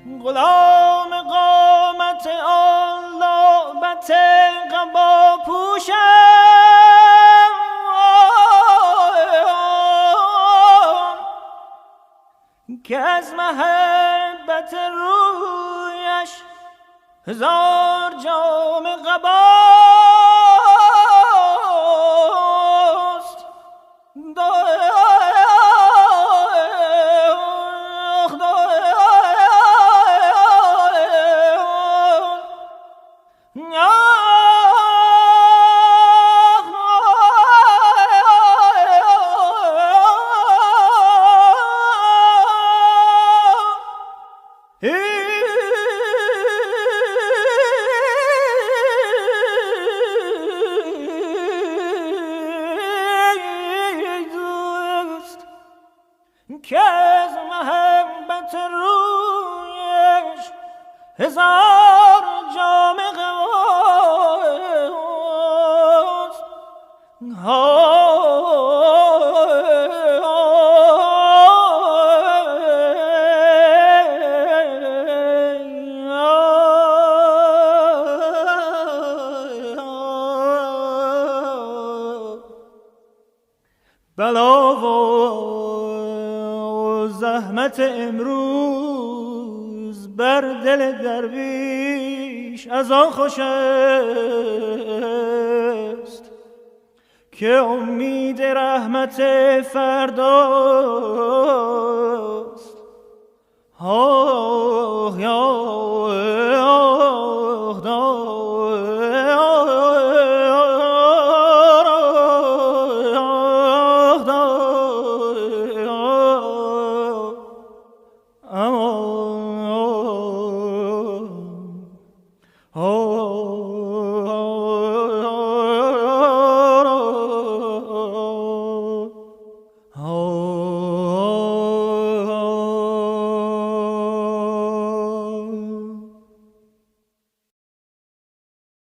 غلام قامت آن لعبت قبا پوشم که از محبت رویش هزار جام قباست. که از محبت رویش هزار جام قباست. بلا و زحمت امروز بر دل درویش از آن خوش است که امید رحمت فرداست.